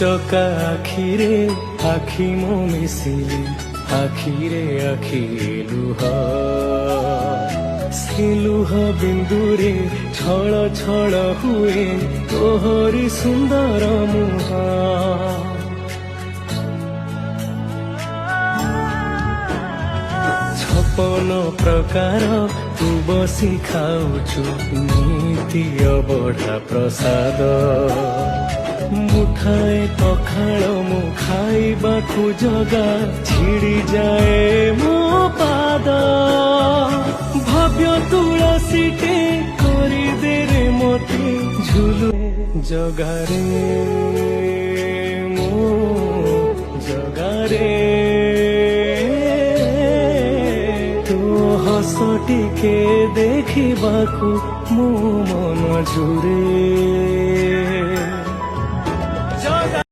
ଚକା ଆଖିରେ ଆଖି ମୋ ମିଶିଲେ ଆଖିରେ ଆଖି ଲୁହ ସେ ଲୁହ ବିନ୍ଦୁରେ ଛଳ ଛଳ ହୁଏ ତୋହରି ସୁନ୍ଦର ମୁହଁ ଛପନ ପ୍ରକାର ତୁ ବସି ଖାଉଛୁ ନୀତି ଅବଢା ପ୍ରସାଦ ମୁଠାଏ ପଖାଳ ମୁଁ ଖାଇବାକୁ ଜଗା ଛିଡ଼ି ଯାଏ ମୋ ପାଦ ଭବ୍ୟ ତୁଳସୀଟେ କରିଦେରେ ମୋତେ ଝୁଲୁ ଜଗାରେ ମୋ ଜଗାରେ ତୋ ହସ ଟିକେ ଦେଖିବାକୁ ମୋ ମନ ଝୁରେ